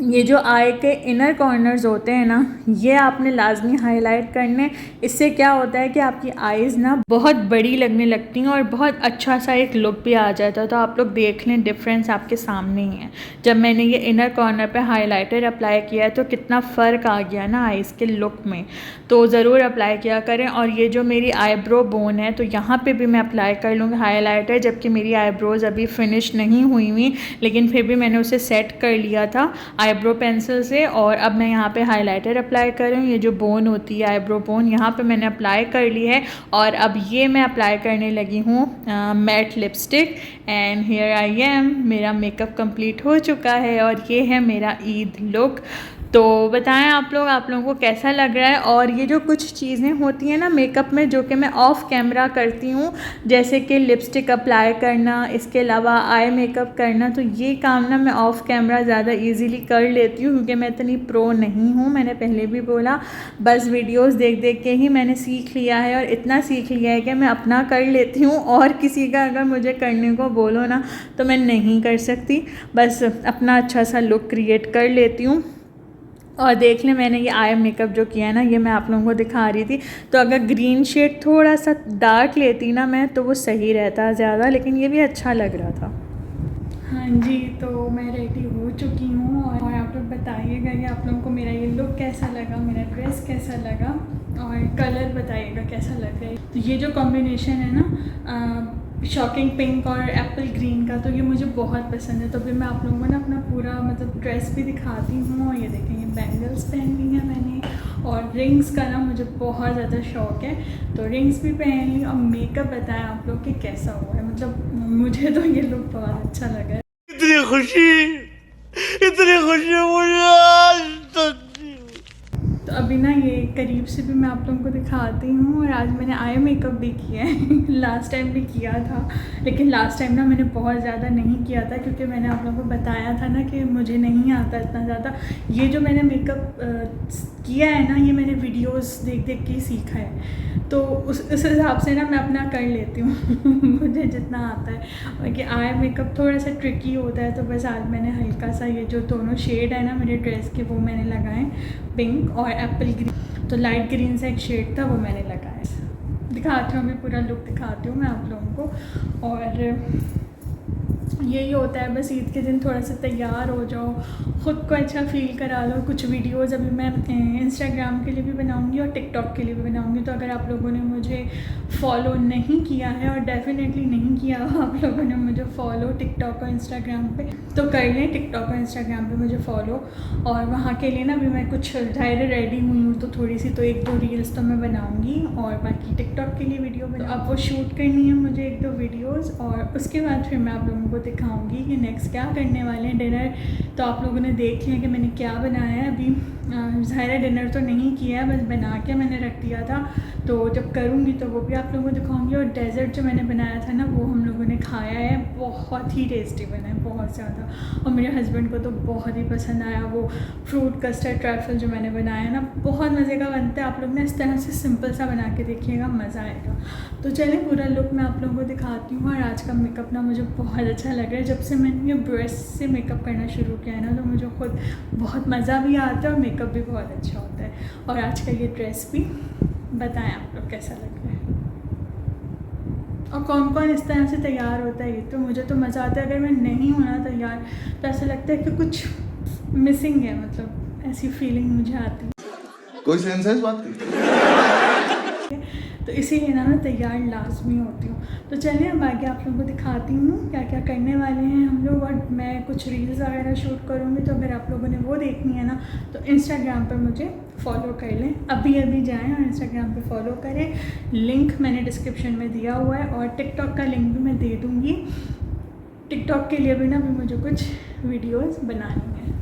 ये जो आई के इनर कॉर्नर्स होते हैं ना, ये आपने लाजमी हाईलाइट करने। इससे क्या होता है कि आपकी आईज़ ना बहुत बड़ी लगने लगती हैं और बहुत अच्छा सा एक लुक भी आ जाता है। तो आप लोग देख लें, डिफरेंस आपके सामने ही है। जब मैंने ये इनर कॉर्नर पे हाईलाइटर अप्लाई किया है तो कितना फ़र्क आ गया ना आईज़ के लुक में। तो ज़रूर अप्लाई किया करें। और ये जो मेरी आईब्रो बोन है, तो यहाँ पर भी मैं अप्लाई कर लूँगी हाईलाइटर, जबकि मेरी आईब्रोज़ अभी फिनिश नहीं हुई हुई, लेकिन फिर भी मैंने उसे सेट कर लिया था आईब्रो पेंसिल से। और अब मैं यहाँ पे हाइलाइटर अप्लाई कर रही हूँ। ये जो बोन होती है आईब्रो बोन, यहाँ पे मैंने अप्लाई कर ली है। और अब ये मैं अप्लाई करने लगी हूँ matte lipstick. And here I am, मेरा मेकअप कंप्लीट हो चुका है और ये है मेरा ईद लुक। तो बताएं आप लोगों को कैसा लग रहा है। और ये जो कुछ चीज़ें होती हैं ना मेकअप में जो कि मैं ऑफ़ कैमरा करती हूँ, जैसे कि लिपस्टिक अप्लाई करना, इसके अलावा आई मेकअप करना, तो ये काम ना मैं ऑफ़ कैमरा ज़्यादा इजीली कर लेती हूँ क्योंकि मैं इतनी प्रो नहीं हूँ। मैंने पहले भी बोला, बस वीडियोस देख देख के ही मैंने सीख लिया है और इतना सीख लिया है कि मैं अपना कर लेती हूँ और किसी का अगर मुझे करने को बोलो ना तो मैं नहीं कर सकती। बस अपना अच्छा सा लुक क्रिएट कर लेती हूँ। और देख लें, मैंने ये आई मेकअप जो किया है ना, ये मैं आप लोगों को दिखा रही थी। तो अगर ग्रीन शेड थोड़ा सा डार्क लेती ना मैं तो वो सही रहता ज़्यादा, लेकिन ये भी अच्छा लग रहा था। हाँ जी, तो मैं रेडी हो चुकी हूँ और आप लोग बताइएगा कि आप लोगों को मेरा ये लुक कैसा लगा, मेरा ड्रेस कैसा लगा और कलर बताइएगा कैसा लग रहा है। तो ये जो कॉम्बिनेशन है ना शॉकिंग पिंक और एप्पल ग्रीन का, तो ये मुझे बहुत पसंद है। तो फिर मैं आप लोगों को ना अपना पूरा मतलब ड्रेस भी दिखाती हूँ। और ये देखें, ये बैंगल्स पहन ली हैं मैंने और रिंग्स का ना मुझे बहुत ज़्यादा शौक़ है, तो रिंग्स भी पहन ली। और मेकअप बताएं आप लोग कि कैसा हुआ है, मतलब मुझे तो ये लुक बहुत अच्छा लगा है। इतनी खुशी मुझे आज तक। तो अभी ना ये करीब से भी मैं आप लोगों को दिखाती हूँ। और आज मैंने आई मेकअप भी किया है लास्ट टाइम भी किया था, लेकिन लास्ट टाइम ना मैंने बहुत ज़्यादा नहीं किया था क्योंकि मैंने आप लोगों को बताया था ना कि मुझे नहीं आता इतना ज़्यादा। ये जो मैंने मेकअप किया है ना, ये मैंने वीडियोस देख देख के सीखा है, तो उस हिसाब से ना मैं अपना कर लेती हूँ मुझे जितना आता है। और कि आई मेकअप थोड़ा सा ट्रिकी होता है, तो बस आज मैंने हल्का सा ये जो दोनों शेड है ना मेरे ड्रेस के, वो मैंने लगाए, पिंक और एप्पल ग्रीन। तो लाइट ग्रीन सा एक शेड था, वो मैंने लगाया। दिखाती हूँ, अभी पूरा लुक दिखाती हूँ मैं आप लोगों को। और यही होता है बस, ईद के दिन थोड़ा सा तैयार हो जाओ, ख़ुद को अच्छा फ़ील करा लो। कुछ वीडियोज़ अभी मैं इंस्टाग्राम के लिए भी बनाऊंगी और टिकटॉक के लिए भी बनाऊंगी। तो अगर आप लोगों ने मुझे फॉलो नहीं किया है, और डेफिनेटली नहीं किया हो आप लोगों ने मुझे फॉलो टिकटॉक और इंस्टाग्राम पे, तो कर लें टिकटॉक और इंस्टाग्राम पे मुझे फॉलो। और वहाँ के लिए ना अभी मैं कुछ रेडी हुई हूँ, तो थोड़ी सी तो 1-2 रील्स तो मैं बनाऊँगी और बाकी टिकटॉक के लिए वीडियो बना। अब वो शूट करनी है मुझे 1-2 वीडियोज़, और उसके बाद फिर मैं आप लोगों को दिखाऊंगी कि नेक्स्ट क्या करने वाले हैं। डिनर तो आप लोगों ने देख लिया कि मैंने क्या बनाया है। अभी ज़ाहिर है डिनर तो नहीं किया है, बस बना के मैंने रख दिया था, तो जब करूँगी तो वो भी आप लोगों को दिखाऊंगी। और डेज़र्ट जो मैंने बनाया था ना, वो हम लोगों ने खाया है, बहुत ही टेस्टी बना है, बहुत ज़्यादा। और मेरे हस्बैंड को तो बहुत ही पसंद आया। वो फ्रूट कस्टर्ड ट्रैफल जो मैंने बनाया ना, बहुत मज़े का बनता है। आप लोग ना इस तरह से सिंपल सा बना के देखिएगा, मज़ा आएगा। तो चलें पूरा लुक मैं आप लोगों को दिखाती हूँ। और आज का मेकअप ना मुझे बहुत अच्छा लग रहा है। जब से मैंने ये ब्रश से मेकअप करना शुरू किया है ना, तो मुझे खुद बहुत मज़ा भी आता है और मेकअप भी बहुत अच्छा होता है। और आज का ये ड्रेस भी बताएं आप लोग कैसा लग रहा है, और कौन कौन इस तरह से तैयार होता है। ये तो मुझे तो मज़ा आता है, अगर मैं नहीं होना तैयार तो ऐसा लगता है कि कुछ मिसिंग है, मतलब ऐसी फीलिंग मुझे आती है। कोई सेंस है इस बात की? तो इसीलिए ना मैं तैयार लाजमी होती हूँ। तो चलिए अब आगे आप लोगों को दिखाती हूँ क्या क्या करने वाले हैं हम लोग। और मैं कुछ रील्स वगैरह शूट करूँगी, तो अगर आप लोगों ने वो देखनी है ना, तो इंस्टाग्राम पर मुझे फॉलो कर लें। अभी अभी जाएं और इंस्टाग्राम पे फॉलो करें। लिंक मैंने डिस्क्रिप्शन में दिया हुआ है, और टिकटॉक का लिंक भी मैं दे दूँगी। टिकटॉक के लिए भी ना अभी मुझे कुछ वीडियोज़ बनानी है।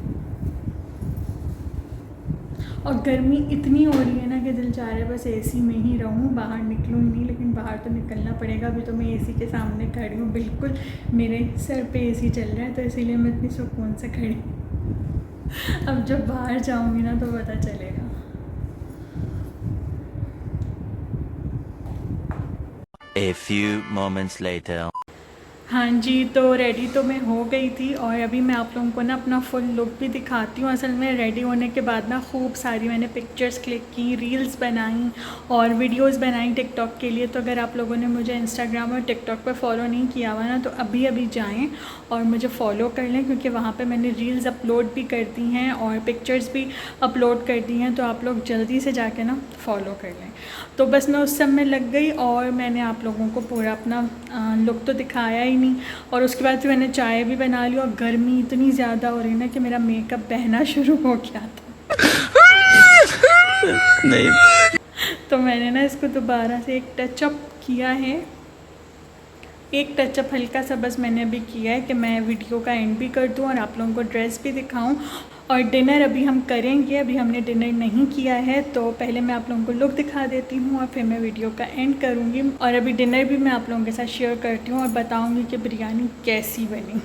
और गर्मी इतनी हो रही है ना कि दिल चाह रहा है बस एसी में ही रहूँ, बाहर निकलूँ ही नहीं। लेकिन बाहर तो निकलना पड़ेगा। अभी तो मैं एसी के सामने खड़ी हूँ, बिल्कुल मेरे सर पे एसी चल रहा है, तो इसीलिए मैं इतनी सुकून से खड़ी हूँ। अब जब बाहर जाऊँगी ना तो पता चलेगा। A few moments later. हाँ जी, तो रेडी तो मैं हो गई थी, और अभी मैं आप लोगों को ना अपना फुल लुक भी दिखाती हूँ। असल में रेडी होने के बाद ना खूब सारी मैंने पिक्चर्स क्लिक की, रील्स बनाई और वीडियोस बनाई टिकटॉक के लिए। तो अगर आप लोगों ने मुझे इंस्टाग्राम और टिकटॉक पर फॉलो नहीं किया हुआ ना, तो अभी अभी जाएं और मुझे फॉलो कर लें, क्योंकि वहाँ पे मैंने रील्स अपलोड भी कर दी हैं और पिक्चर्स भी अपलोड कर दी हैं। तो आप लोग जल्दी से जाके ना फॉलो कर लें। तो बस मैं उस सब में लग गई, और मैंने आप लोगों को पूरा अपना लुक तो दिखाया ही ही नहीं। और उसके बाद फिर मैंने चाय भी बना ली और गर्मी इतनी ज़्यादा हो रही ना कि मेरा मेकअप बहना शुरू हो गया था। नहीं तो मैंने ना इसको दोबारा से एक टचअप किया है, एक टचअप हल्का सा बस मैंने अभी किया है कि मैं वीडियो का एंड भी कर दूं और आप लोगों को ड्रेस भी दिखाऊं। और डिनर अभी हम करेंगे, अभी हमने डिनर नहीं किया है, तो पहले मैं आप लोगों को लुक दिखा देती हूं और फिर मैं वीडियो का एंड करूंगी। और अभी डिनर भी मैं आप लोगों के साथ शेयर करती हूँ और बताऊँगी कि बिरयानी कैसी बनी।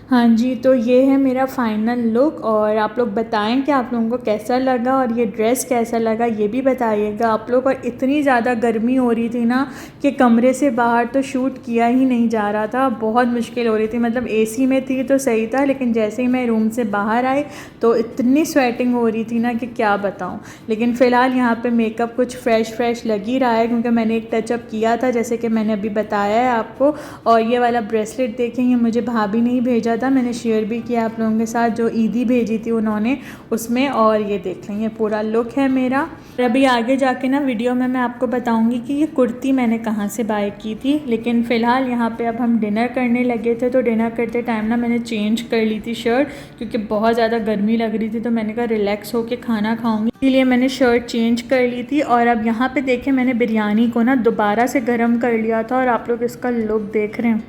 हाँ जी, तो ये है मेरा फ़ाइनल लुक और आप लोग बताएं कि आप लोगों को कैसा लगा और ये ड्रेस कैसा लगा ये भी बताइएगा आप लोग। और इतनी ज़्यादा गर्मी हो रही थी ना कि कमरे से बाहर तो शूट किया ही नहीं जा रहा था, बहुत मुश्किल हो रही थी। मतलब एसी में थी तो सही था, लेकिन जैसे ही मैं रूम से बाहर आई तो इतनी स्वेटिंग हो रही थी ना कि क्या बताऊँ। लेकिन फ़िलहाल यहाँ पर मेकअप कुछ फ्रेश लग ही रहा है क्योंकि मैंने एक टचअप किया था जैसे कि मैंने अभी बताया है आपको। और ये वाला ब्रेसलेट देखें, ये मुझे भाभी ने ही भेजा था, मैंने शेयर भी किया आप लोगों के साथ, जो ईदी भेजी थी उन्होंने उसमें। और ये देख लें, ये पूरा लुक है मेरा। और अभी आगे जाके ना वीडियो में मैं आपको बताऊंगी कि ये कुर्ती मैंने कहाँ से बाय की थी। लेकिन फ़िलहाल यहाँ पे अब हम डिनर करने लगे थे, तो डिनर करते टाइम ना मैंने चेंज कर ली थी शर्ट क्योंकि बहुत ज़्यादा गर्मी लग रही थी, तो मैंने कहा रिलैक्स होकर खाना खाऊंगी, इसलिए मैंने शर्ट चेंज कर ली थी। और अब यहाँ पे देखें, मैंने बिरयानी को ना दोबारा से गर्म कर लिया था और आप लोग इसका लुक देख रहे हैं,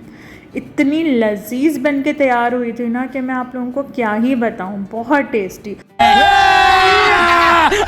इतनी लजीज बन के तैयार हुई थी ना कि मैं आप लोगों को क्या ही बताऊं, बहुत टेस्टी।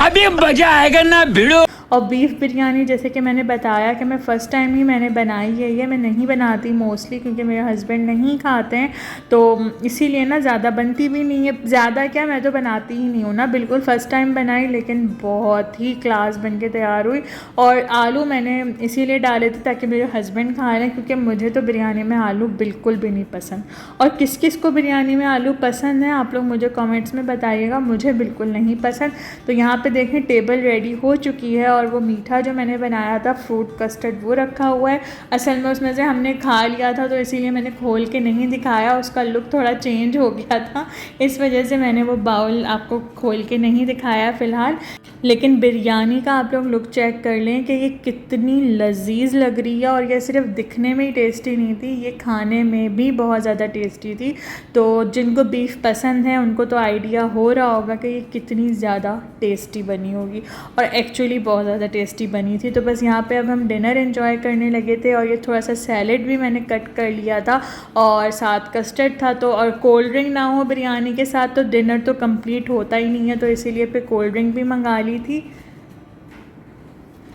अभी मजा आएगा ना भिड़ो। और बीफ बिरयानी जैसे कि मैंने बताया कि मैं फ़र्स्ट टाइम ही मैंने बनाई है, ये मैं नहीं बनाती मोस्टली क्योंकि मेरे हस्बैंड नहीं खाते हैं, तो इसीलिए ना ज़्यादा बनती भी नहीं है। ज़्यादा क्या, मैं तो बनाती ही नहीं हूँ ना, बिल्कुल फ़र्स्ट टाइम बनाई, लेकिन बहुत ही क्लास बन के तैयार हुई। और आलू मैंने इसीलिए डाले थे ताकि मेरे हस्बैंड खा लें, क्योंकि मुझे तो बिरयानी में आलू बिल्कुल भी नहीं पसंद। और किस किस को बिरयानी में आलू पसंद है आप लोग मुझे कमेंट्स में बताइएगा, मुझे बिल्कुल नहीं पसंद। तो यहाँ पे देखें टेबल रेडी हो चुकी है और वो मीठा जो मैंने बनाया था फ्रूट कस्टर्ड वो रखा हुआ है। असल में उसमें से हमने खा लिया था तो इसीलिए मैंने खोल के नहीं दिखाया, उसका लुक थोड़ा चेंज हो गया था, इस वजह से मैंने वो बाउल आपको खोल के नहीं दिखाया फ़िलहाल। लेकिन बिरयानी का आप लोग लुक चेक कर लें कि ये कितनी लजीज लग रही है। और ये सिर्फ दिखने में ही टेस्टी नहीं थी, ये खाने में भी बहुत ज़्यादा टेस्टी थी। तो जिनको बीफ पसंद है उनको तो आइडिया हो रहा होगा कि ये कितनी ज़्यादा टेस्टी बनी होगी, और एक्चुअली बहुत ज़्यादा टेस्टी बनी थी। तो बस यहाँ पे अब हम डिनर एंजॉय करने लगे थे। और ये थोड़ा सा सैलेड भी मैंने कट कर लिया था और साथ कस्टर्ड था, तो और कोल्ड ड्रिंक ना हो बिरयानी के साथ तो डिनर तो कंप्लीट होता ही नहीं है, तो इसीलिए फिर कोल्ड ड्रिंक भी मंगा ली थी।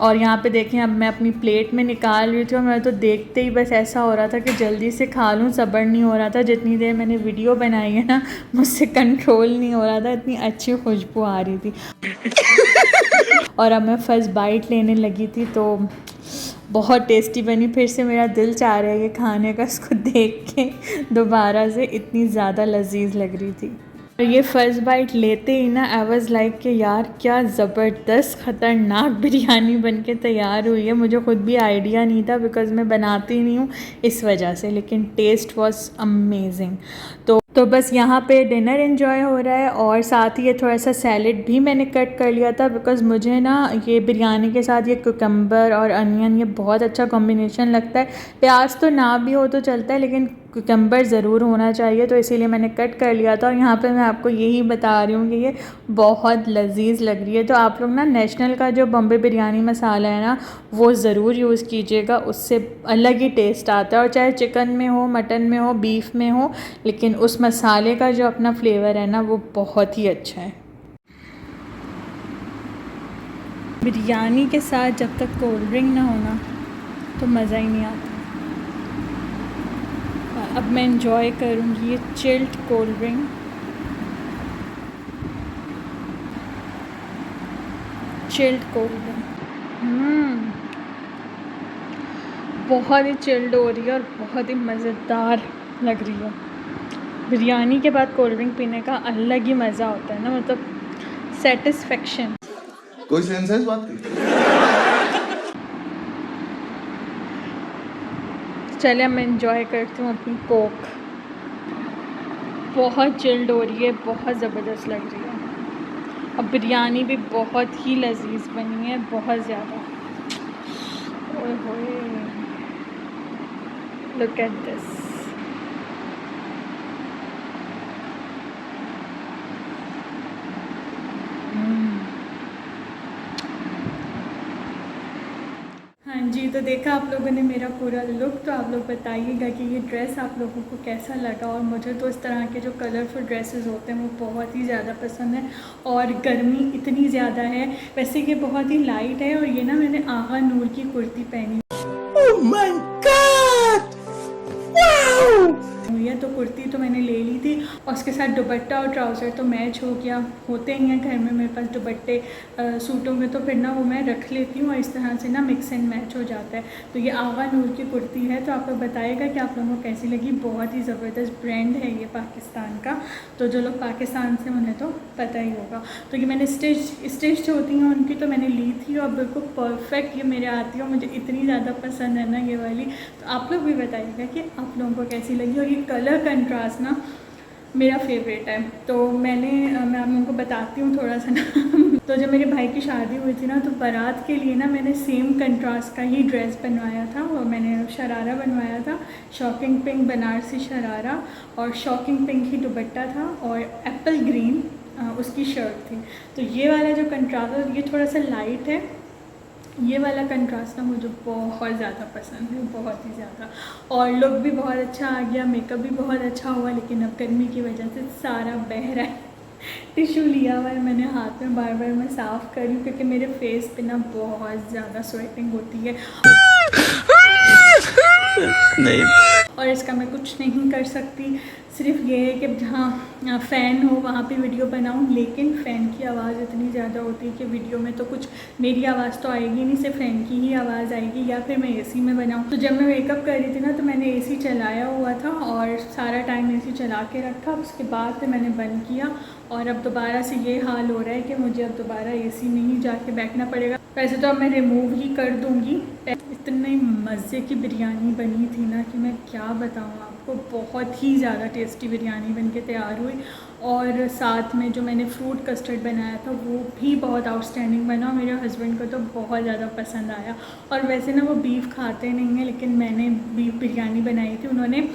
और यहाँ पे देखें अब मैं अपनी प्लेट में निकाल रही थी और मैं तो देखते ही बस ऐसा हो रहा था कि जल्दी से खा लूँ, सब्र नहीं हो रहा था। जितनी देर मैंने वीडियो बनाई है ना मुझसे कंट्रोल नहीं हो रहा था, इतनी अच्छी खुशबू आ रही थी। और अब मैं फर्स्ट बाइट लेने लगी थी तो बहुत टेस्टी बनी, फिर से मेरा दिल चाह रहा है ये खाने का, इसको देख के दोबारा से, इतनी ज़्यादा लजीज लग रही थी। और ये फर्स्ट बाइट लेते ही ना आई वाज लाइक कि यार क्या ज़बरदस्त ख़तरनाक बिरयानी बन के तैयार हुई है। मुझे ख़ुद भी आइडिया नहीं था बिकॉज़ मैं बनाती नहीं हूँ इस वजह से, लेकिन टेस्ट वाज अमेजिंग। तो बस यहाँ पे डिनर एंजॉय हो रहा है और साथ ही ये थोड़ा सा सैलेड भी मैंने कट कर लिया था बिकॉज़ मुझे ना ये बिरयानी के साथ ये कुकम्बर और अनियन ये बहुत अच्छा कॉम्बिनेशन लगता है। प्याज तो ना भी हो तो चलता है लेकिन कुकम्बर ज़रूर होना चाहिए, तो इसीलिए मैंने कट कर लिया था। और यहाँ पे मैं आपको यही बता रही हूँ कि ये बहुत लजीज लग रही है। तो आप लोग ना नेशनल का जो बॉम्बे बिरयानी मसाला है ना वो ज़रूर यूज़ कीजिएगा, उससे अलग ही टेस्ट आता है। और चाहे चिकन में हो, मटन में हो, बीफ में हो, लेकिन उस मसाले का जो अपना फ्लेवर है ना वो बहुत ही अच्छा है। बिरयानी के साथ जब तक कोल्ड ड्रिंक ना होना तो मज़ा ही नहीं आता। अब मैं इंजॉय करूँगी ये chilled cold drink. Chilled cold drink बहुत ही चिल्ड हो रही है और बहुत ही मज़ेदार लग रही है। बिरयानी के बाद कोल्ड ड्रिंक पीने का अलग ही मज़ा होता है ना, मतलब सेटिस्फेक्शन। कोई सेंस है इस बात की? चलिए मैं इंजॉय करती हूँ अपनी कोक। बहुत चिल्ड हो रही है, बहुत ज़बरदस्त लग रही है। अब बिरयानी भी बहुत ही लजीज बनी है, बहुत ज़्यादा। ओए होए Look at this. हाँ जी, तो देखा आप लोगों ने मेरा पूरा लुक। तो आप लोग बताइएगा कि ये ड्रेस आप लोगों को कैसा लगा। और मुझे तो इस तरह के जो कलरफुल ड्रेसेस होते हैं वो बहुत ही ज़्यादा पसंद है। और गर्मी इतनी ज़्यादा है, वैसे ये बहुत ही लाइट है। और ये ना मैंने आगा नूर की कुर्ती पहनी हुई है, तो कुर्ती तो मैंने ले ली थी और उसके साथ दुपट्टा और ट्राउज़र तो मैच हो गया। होते ही हैं घर में मेरे पास दुपट्टे सूटों में, तो फिर ना वो मैं रख लेती हूँ और इस तरह से ना मिक्स एंड मैच हो जाता है। तो ये आगा नूर की कुर्ती है। तो आप लोग बताइएगा कि आप लोगों को कैसी लगी। बहुत ही ज़बरदस्त ब्रांड है ये पाकिस्तान का। तो जो लोग पाकिस्तान से उन्हें तो पता ही होगा। तो ये मैंने स्टिच जो होती हैं उनकी तो मैंने ली थी और बिल्कुल परफेक्ट ये मेरे आती है। मुझे इतनी ज़्यादा पसंद है ना ये वाली। तो आप लोग भी बताइएगा कि आप लोगों को कैसी लगी। और ये कलर कंट्रास्ट ना मेरा फेवरेट है। तो मैं आप लोगों को बताती हूँ थोड़ा सा ना तो जब मेरे भाई की शादी हुई थी ना, तो बारात के लिए ना मैंने सेम कंट्रास्ट का ही ड्रेस बनवाया था। और मैंने शरारा बनवाया था, शॉकिंग पिंक बनारसी शरारा, और शॉकिंग पिंक ही दुपट्टा था, और एप्पल ग्रीन उसकी शर्ट थी। तो ये वाला जो कंट्रास्ट है ये थोड़ा सा लाइट है। ये वाला कंट्रास्ट ना मुझे बहुत ज़्यादा पसंद है, बहुत ही ज़्यादा। और लुक भी बहुत अच्छा आ गया, मेकअप भी बहुत अच्छा हुआ। लेकिन अब गर्मी की वजह से सारा बह रहा है। टिश्यू लिया हुआ है मैंने हाथ में, बार बार मैं साफ़ कर रही हूँ क्योंकि मेरे फेस पे ना बहुत ज़्यादा स्वेटिंग होती है नहीं। और इसका मैं कुछ नहीं कर सकती। सिर्फ ये है कि जहाँ फ़ैन हो वहाँ पे वीडियो बनाऊँ, लेकिन फ़ैन की आवाज़ इतनी ज़्यादा होती है कि वीडियो में तो कुछ मेरी आवाज़ तो आएगी नहीं, सिर्फ फ़ैन की ही आवाज़ आएगी। या फिर मैं एसी में बनाऊँ। तो जब मैं मेकअप कर रही थी ना, तो मैंने एसी चलाया हुआ था और सारा टाइम एसी चला के रखा। उसके बाद फिर मैंने बंद किया और अब दोबारा से ये हाल हो रहा है कि मुझे अब दोबारा एसी में ही जाके बैठना पड़ेगा। वैसे तो अब मैं रिमूव ही कर दूँगी। इतनी मज़े की बिरयानी बनी थी ना कि मैं क्या बताऊँ आपको। बहुत ही ज़्यादा टेस्टी बिरयानी बन के तैयार हुई। और साथ में जो मैंने फ्रूट कस्टर्ड बनाया था वो भी बहुत आउटस्टैंडिंग बना। मेरे हस्बैंड को तो बहुत ज़्यादा पसंद आया। और वैसे ना वो बीफ खाते नहीं हैं, लेकिन मैंने बीफ बिरयानी बनाई थी। उन्होंने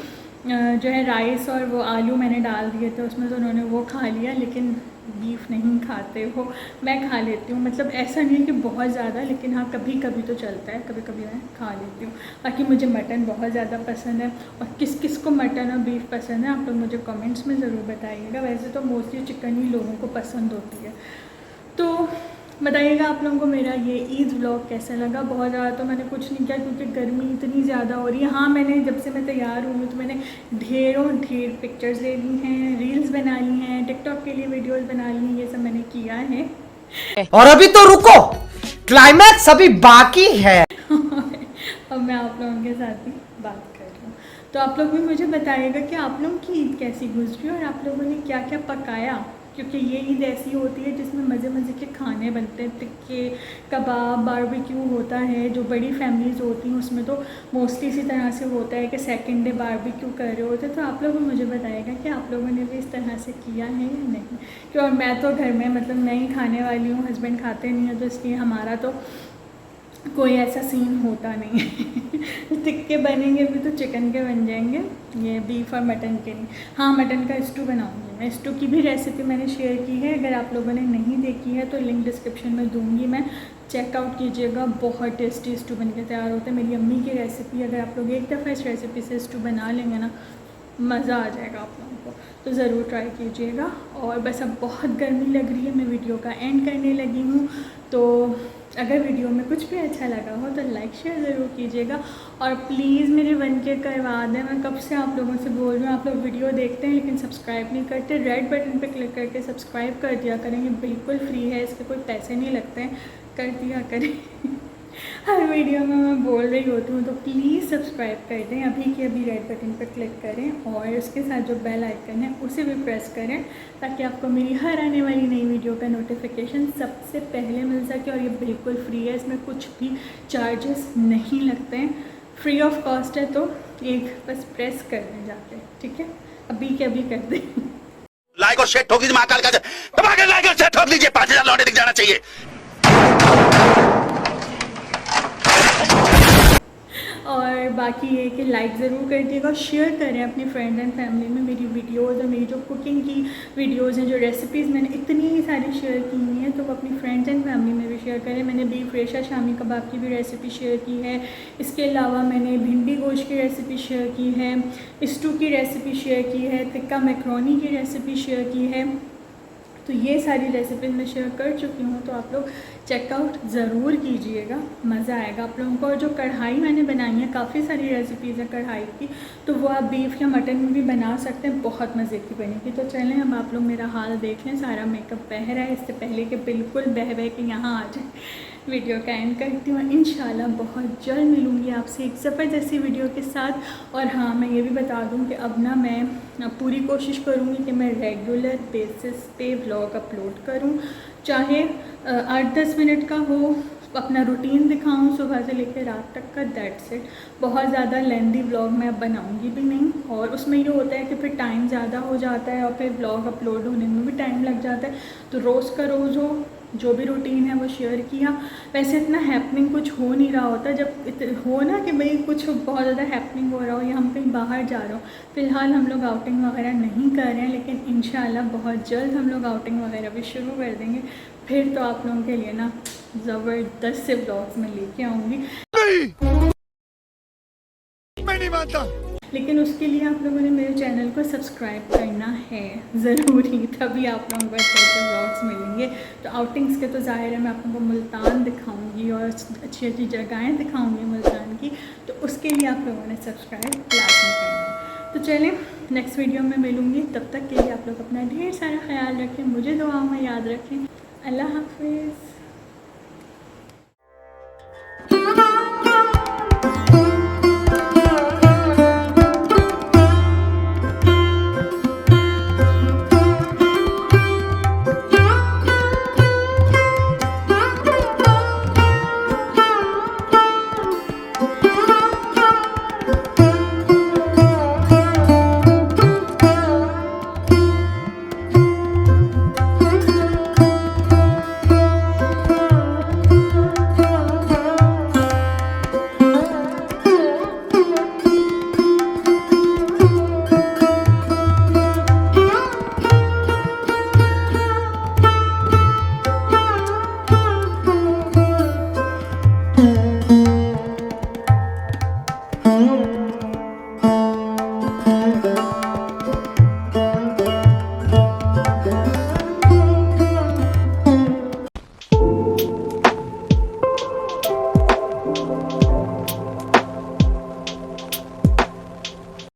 जो है राइस और वो आलू मैंने डाल दिए थे उसमें, तो उन्होंने वो खा लिया। लेकिन बीफ नहीं खाते हो, मैं खा लेती हूँ। मतलब ऐसा नहीं है कि बहुत ज़्यादा, लेकिन हाँ कभी कभी तो चलता है, कभी कभी मैं खा लेती हूँ। बाकी मुझे मटन बहुत ज़्यादा पसंद है। और किस किस को मटन और बीफ पसंद है आप लोग मुझे कमेंट्स में ज़रूर बताइएगा। वैसे तो मोस्टली चिकन ही लोगों को पसंद होती है। तो बताइएगा आप लोगों को मेरा ये ईद व्लॉग कैसा लगा। बहुत ज़्यादा तो मैंने कुछ नहीं किया क्योंकि गर्मी इतनी ज़्यादा हो रही है। हाँ, मैंने जब से मैं तैयार हुई हूँ तो मैंने ढेर पिक्चर्स ले ली हैं, रील्स बना ली हैं, टिकटॉक के लिए वीडियोस बना ली हैं, ये सब मैंने किया है। और अभी तो रुको, क्लाइमैक्स अभी बाकी है। अब मैं आप लोगों के साथ ही बात कर रही हूँ। तो आप लोग भी मुझे बताइएगा कि आप लोगों की ईद कैसी गुजरी और आप लोगों ने क्या क्या पकाया। क्योंकि ये ईद ऐसी होती है जिसमें मज़े मज़े के खाने बनते हैं, टिक्के, कबाब, बारबेक्यू होता है। जो बड़ी फैमिलीज़ होती हैं उसमें तो मोस्टली इसी तरह से होता है कि सेकंड डे बारबेक्यू कर रहे होते हैं। तो आप लोग मुझे बताइएगा कि आप लोगों ने भी इस तरह से किया है या नहीं। क्योंकि मैं तो घर में मतलब मैं ही खाने वाली हूँ, हस्बैंड खाते नहीं हैं, तो इसलिए हमारा तो कोई ऐसा सीन होता नहीं है। टिक्के बनेंगे भी तो चिकन के बन जाएंगे, ये बीफ और मटन के नहीं। हाँ, मटन का स्टू बनाऊंगी मैं। स्टू की भी रेसिपी मैंने शेयर की है, अगर आप लोगों ने नहीं देखी है तो लिंक डिस्क्रिप्शन में दूंगी मैं, चेकआउट कीजिएगा। बहुत टेस्टी स्टू बन के तैयार होता है, मेरी अम्मी की रेसिपी। अगर आप लोग एक दफ़ा इस रेसिपी से स्टू बना लेंगे ना, मज़ा आ जाएगा आप लोगों को। तो ज़रूर ट्राई कीजिएगा। और बस अब बहुत गर्मी लग रही है, मैं वीडियो का एंड करने लगी हूँ। तो अगर वीडियो में कुछ भी अच्छा लगा हो तो लाइक शेयर ज़रूर कीजिएगा। और प्लीज़ मेरे 1K करवा दें। मैं कब से आप लोगों से बोल रही हूँ, आप लोग वीडियो देखते हैं लेकिन सब्सक्राइब नहीं करते। रेड बटन पे क्लिक करके सब्सक्राइब कर दिया करें, ये बिल्कुल फ्री है, इसके कोई पैसे नहीं लगते हैं, कर दिया करें। हर वीडियो में मैं बोल रही होती हूँ, तो प्लीज़ सब्सक्राइब कर दें। अभी के अभी रेड बटन पर क्लिक करें और उसके साथ जो बेल आइकन है उसे भी प्रेस करें, ताकि आपको मेरी हर आने वाली नई वीडियो का नोटिफिकेशन सबसे पहले मिल सके। और ये बिल्कुल फ्री है, इसमें कुछ भी चार्जेस नहीं लगते हैं, फ्री ऑफ कॉस्ट है। तो एक बस प्रेस कर दें जाके, ठीक है, अभी के अभी कर दें। लाइक और शेयर ठोक दीजिए, महाकाल का दबा के लाइक और शेयर ठोक दीजिए, 5000 लौटे दिख जाना चाहिए। और बाकी ये कि लाइक ज़रूर कर दिएगा, शेयर करें अपनी फ्रेंड एंड फैमिली में मेरी वीडियोज़ और मेरी जो कुकिंग की वीडियोज़ हैं, जो रेसिपीज़ मैंने इतनी सारी शेयर की हुई हैं, तो वो अपनी फ्रेंड्स एंड फैमिली में भी शेयर करें। मैंने बीफ रेशा शामी कबाब की भी रेसिपी शेयर की है, इसके अलावा मैंने भिंडी गोश्त की रेसिपी शेयर की है, स्टू की रेसिपी शेयर की है, टिक्का मैक्रोनी की रेसिपी शेयर की है। तो ये सारी रेसिपीज़ मैं शेयर कर चुकी हूँ, तो आप लोग चेकआउट ज़रूर कीजिएगा, मज़ा आएगा आप लोगों को। और जो कढ़ाई मैंने बनाई है, काफ़ी सारी रेसिपीज़ है कढ़ाई की, तो वो आप बीफ या मटन में भी बना सकते हैं, बहुत मज़े की बनेगी। तो चलें अब आप लोग मेरा हाल देख लें, सारा मेकअप बह रहा है, इससे पहले कि बिल्कुल बह के यहाँ आ जाए। वीडियो का एंड करती हूँ, इंशाल्लाह बहुत जल्द मिलूँगी आपसे एक ज़बरदस्ती वीडियो के साथ। और हाँ, मैं ये भी बता दूँ कि अब ना मैं पूरी कोशिश करूँगी कि मैं रेगुलर बेसिस पे व्लॉग अपलोड करूँ, चाहे 8-10 मिनट का हो, अपना रूटीन दिखाऊं सुबह से लेकर रात तक का, दैट्स इट। बहुत ज़्यादा लेंदी व्लॉग मैं अब बनाऊंगी भी नहीं, और उसमें ये होता है कि फिर टाइम ज़्यादा हो जाता है और फिर व्लॉग अपलोड होने में भी टाइम लग जाता है। तो रोज़ का रोज़ हो, जो भी रूटीन है वो शेयर किया। वैसे इतना हैपनिंग कुछ हो नहीं रहा होता, जब हो ना कि भाई कुछ बहुत ज़्यादा हैपनिंग हो रहा हो या हम कहीं बाहर जा रहे हो। फ़िलहाल हम लोग आउटिंग वगैरह नहीं कर रहे हैं, लेकिन इंशाल्लाह बहुत जल्द हम लोग आउटिंग वगैरह भी शुरू कर देंगे। फिर तो आप लोगों के लिए ना ज़बरदस्त से ब्लॉग्स में लेके आऊँगी। मैं नहीं मानता। लेकिन उसके लिए आप लोगों ने मेरे चैनल को सब्सक्राइब करना है ज़रूरी, तभी आप लोगों को अच्छे अच्छे ब्लॉग्स मिलेंगे। तो आउटिंग्स के तो ज़ाहिर है मैं आप लोगों को मुल्तान दिखाऊंगी और अच्छी अच्छी जगहें दिखाऊंगी मुल्तान की, तो उसके लिए आप लोगों ने सब्सक्राइब लाजमी करना है। तो चलें, नेक्स्ट वीडियो में मिलूँगी, तब तक के लिए आप लोग अपना ढेर सारा ख्याल रखें, मुझे दुआओं में याद रखें। अल्लाह हाफिज़।